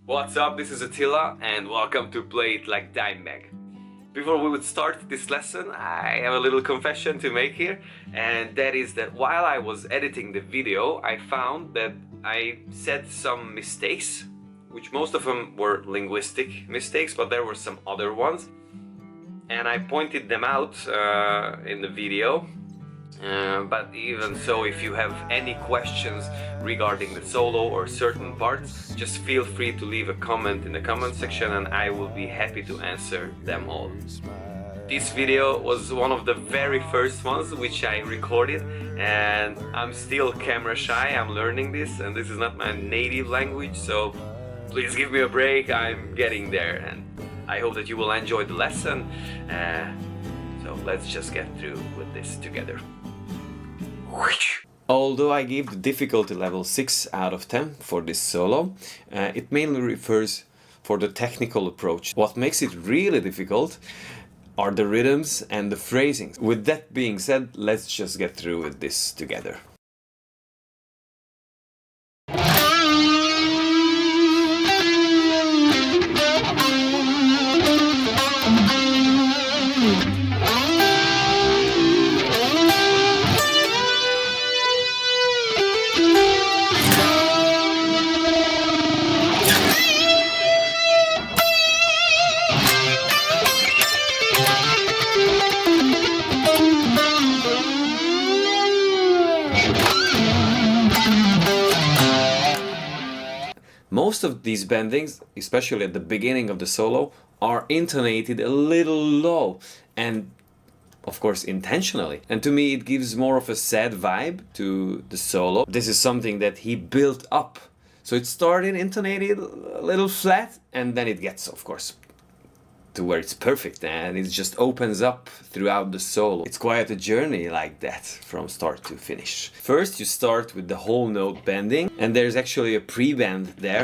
What's up, this is Attila and welcome to Play It Like Dimebag. Before we would start this lesson, I have a little confession to make here, and that is that while I was editing the video, I found that I said some mistakes, which most of them were linguistic mistakes, but there were some other ones, and I pointed them out in the video. But even so, if you have any questions regarding the solo or certain parts, just feel free to leave a comment in the comment section and I will be happy to answer them all. This video was one of the very first ones which I recorded, and I'm still camera shy. I'm learning this and this is not my native language, so please give me a break. I'm getting there and I hope that you will enjoy the lesson. So let's just get through with this together. Although I gave the difficulty level 6 out of 10 for this solo, it mainly refers for the technical approach. What makes it really difficult are the rhythms and the phrasing. With that being said, let's just get through with this together. Most of these bendings, especially at the beginning of the solo, are intonated a little low, and of course intentionally. And to me it gives more of a sad vibe to the solo. This is something that he built up. So it started intonated a little flat, and then it gets, of course, to where it's perfect, and it just opens up throughout the solo. It's quite a journey like that from start to finish. First you start with the whole note bending, and there's actually a pre-bend there.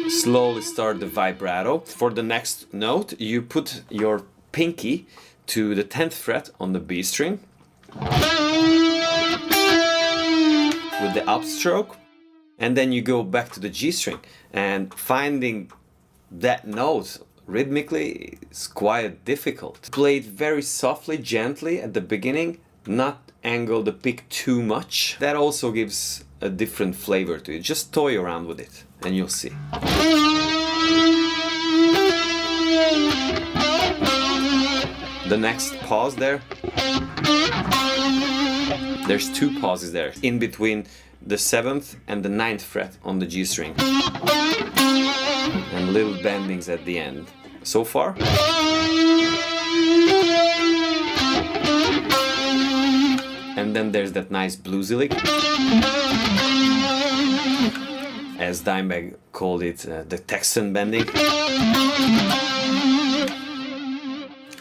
Slowly start the vibrato. For the next note you put your pinky to the 10th fret on the B string with the upstroke, and then you go back to the G string, and finding that note rhythmically is quite difficult. Play it very softly, gently at the beginning, not angle the pick too much. That also gives a different flavor to it. Just toy around with it and you'll see. The next pause there. There's two pauses there in between the 7th and the 9th fret on the G string. And little bendings at the end. So far. And then there's that nice bluesy lick. As Dimebag called it, the Texan bending.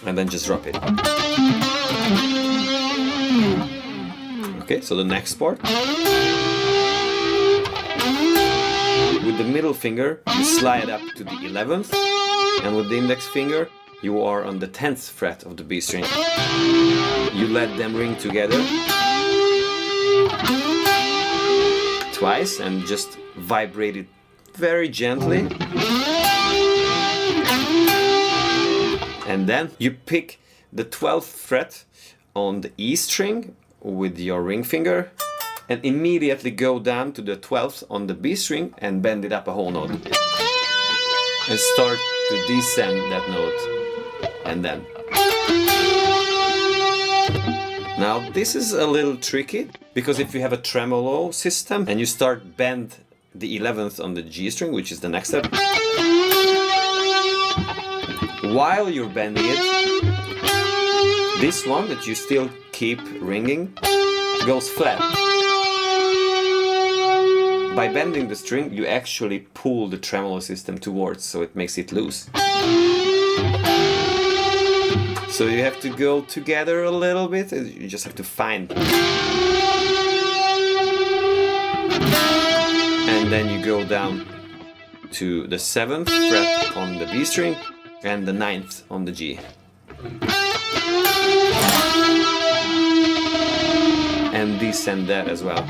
And then just drop it. Okay, so the next part. With the middle finger, you slide up to the 11th, and with the index finger, you are on the 10th fret of the B string. You let them ring together twice and just vibrate it very gently. And then you pick the 12th fret on the E string with your ring finger, and immediately go down to the 12th on the B string and bend it up a whole note. And start to descend that note. And then. Now this is a little tricky, because if you have a tremolo system and you start bend the 11th on the G string, which is the next step, while you're bending it, this one that you still keep ringing goes flat. By bending the string, you actually pull the tremolo system towards, so it makes it loose. So you have to go together a little bit, you just have to find. And then you go down to the 7th fret on the B string and the 9th on the G. And descend that as well.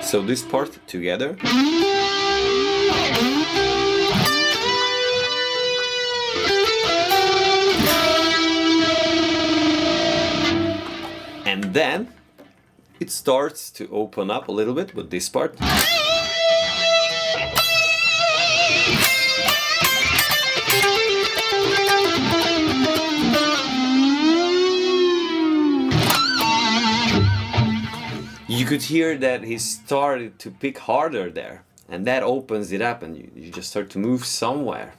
So this part together. And then it starts to open up a little bit with this part. You could hear that he started to pick harder there, and that opens it up, and you just start to move somewhere.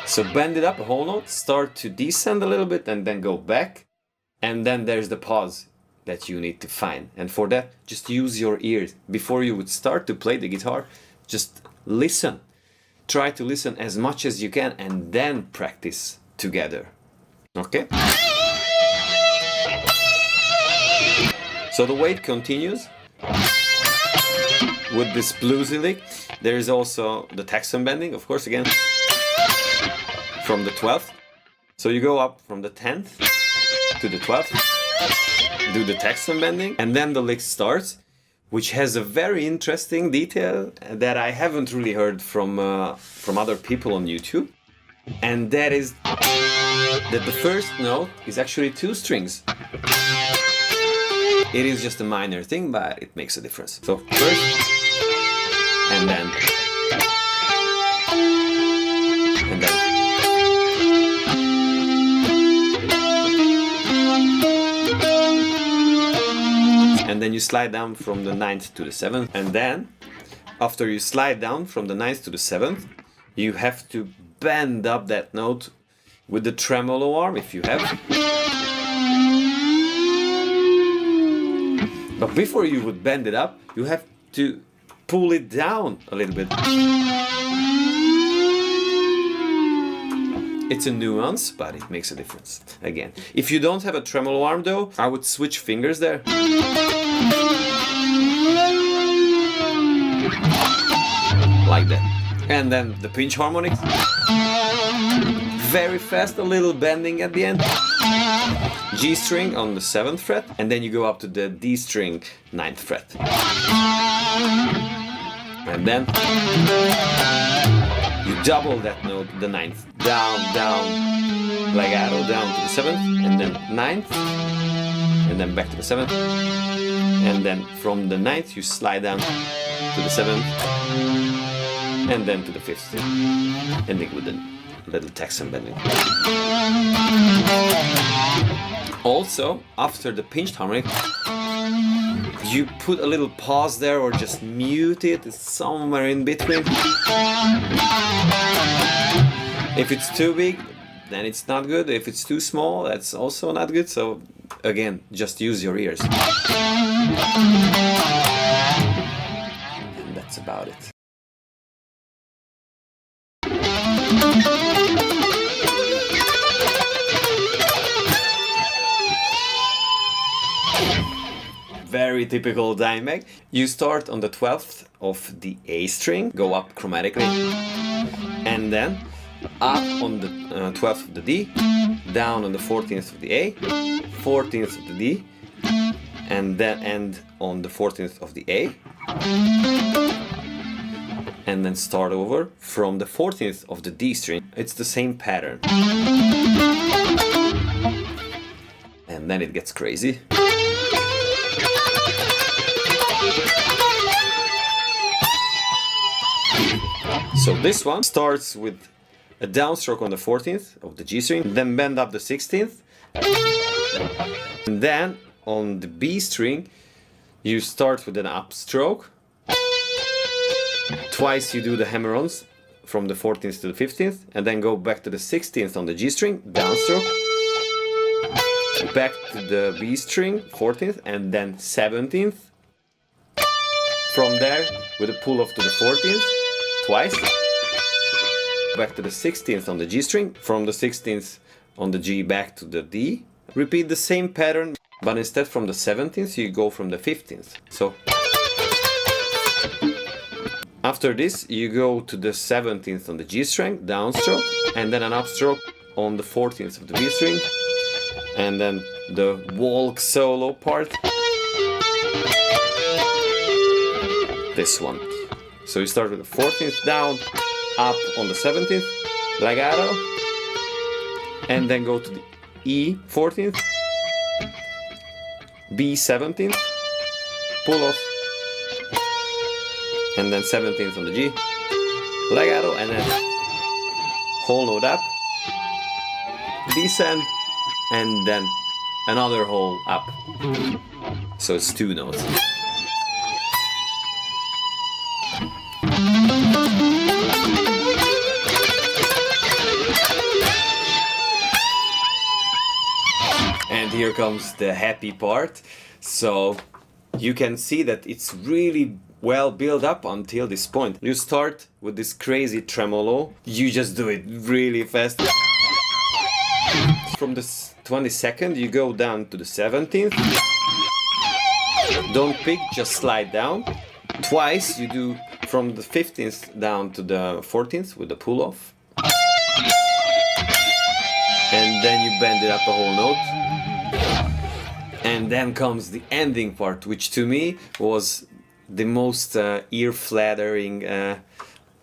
So bend it up a whole note, start to descend a little bit, and then go back. And then there's the pause that you need to find. And for that, just use your ears. Before you would start to play the guitar, just listen. Try to listen as much as you can, and then practice together. Okay? So the way it continues with this bluesy lick, there is also the taxon bending, of course, again, from the 12th. So you go up from the 10th to the 12th, do the taxon bending, and then the lick starts, which has a very interesting detail that I haven't really heard from other people on YouTube. And that is that the first note is actually 2 strings. It is just a minor thing, but it makes a difference. So first, and then, and then. And then you slide down from the 9th to the 7th. And then, after you slide down from the 9th to the 7th, you have to bend up that note with the tremolo arm, if you have. But before you would bend it up, you have to pull it down a little bit. It's a nuance, but it makes a difference. Again, if you don't have a tremolo arm though, I would switch fingers there. Like that. And then the pinch harmonics. Very fast, a little bending at the end. G string on the 7th fret, and then you go up to the D string 9th fret. And then you double that note, the 9th. Down, down, legato, down to the 7th, and then 9th, and then back to the 7th. And then from the 9th you slide down to the 7th, and then to the 5th, ending with the little taxon bending. Also, after the pinched harmonic, you put a little pause there or just mute it, it's somewhere in between. If it's too big, then it's not good. If it's too small, that's also not good. So again, just use your ears. And that's about it. Very typical Dimebag. You start on the 12th of the A string, go up chromatically, and then up on the 12th of the D, down on the 14th of the A, 14th of the D, and then end on the 14th of the A, and then start over from the 14th of the D string. It's the same pattern. And then it gets crazy. So this one starts with a downstroke on the 14th of the G string, then bend up the 16th, and then on the B string you start with an upstroke. Twice you do the hammer-ons from the 14th to the 15th, and then go back to the 16th on the G string, downstroke, back to the B string, 14th, and then 17th. From there, with a pull off to the 14th, twice. Back to the 16th on the G string, from the 16th on the G back to the D. Repeat the same pattern, but instead from the 17th you go from the 15th. So after this you go to the 17th on the G string, downstroke, and then an upstroke on the 14th of the B string, and then the walk solo part. this one. So you start with the 14th down, up on the 17th, legato, and then go to the E 14th, B 17th, pull off, and then 17th on the G, legato, and then whole note up, descend, and then another whole up. So it's 2 notes. And here comes the happy part. So you can see that it's really well built up until this point. You start with this crazy tremolo. You just do it really fast. From the 22nd you go down to the 17th. Don't pick, just slide down. Twice you do from the 15th down to the 14th with the pull off. And then you bend it up a whole note. And then comes the ending part, which to me was the most ear-flattering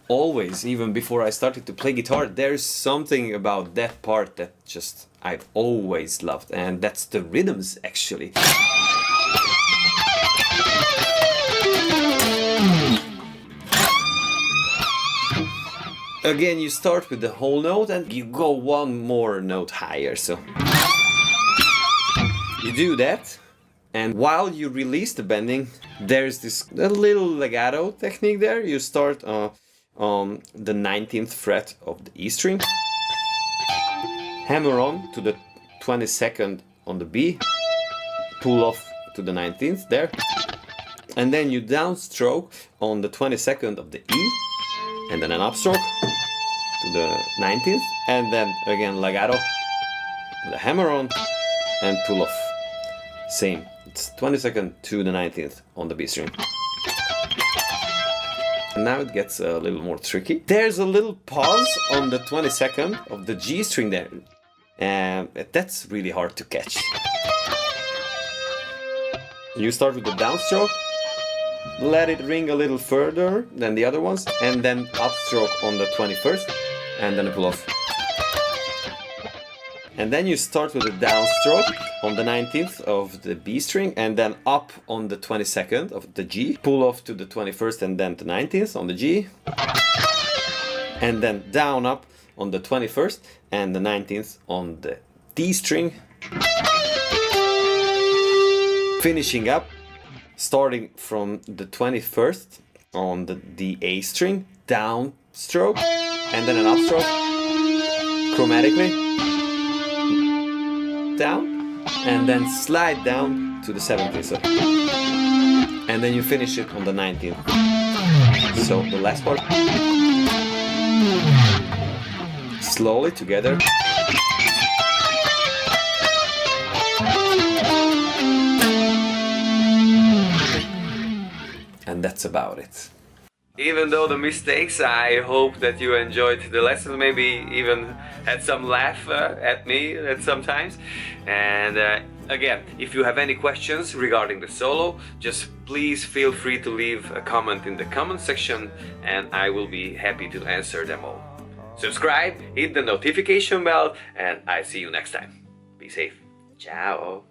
always. Even before I started to play guitar, there's something about that part that just I've always loved, and that's the rhythms actually. Again, you start with the whole note and you go one more note higher, so you do that, and while you release the bending, there's this little legato technique there. You start on the 19th fret of the E string, hammer on to the 22nd on the B, pull off to the 19th there, and then you downstroke on the 22nd of the E, and then an upstroke to the 19th, and then again legato, the hammer on, and pull off. Same, it's 22nd to the 19th on the B string. And now it gets a little more tricky. There's a little pause on the 22nd of the G string there, and that's really hard to catch. You start with the downstroke, let it ring a little further than the other ones, and then upstroke on the 21st, and then a pull off. And then you start with a downstroke on the 19th of the B string, and then up on the 22nd of the G, pull off to the 21st and then the 19th on the G, and then down up on the 21st and the 19th on the D string, finishing up starting from the 21st on the A string, downstroke, and then an upstroke chromatically, down, and then slide down to the 17th, so, and then you finish it on the 19th. So the last part, slowly together. And that's about it. Even though the mistakes, I hope that you enjoyed the lesson, maybe even had some laugh at me at sometimes. And again, if you have any questions regarding the solo, just please feel free to leave a comment in the comment section, and I will be happy to answer them all. Subscribe, hit the notification bell, and I see you next time. Be safe. Ciao.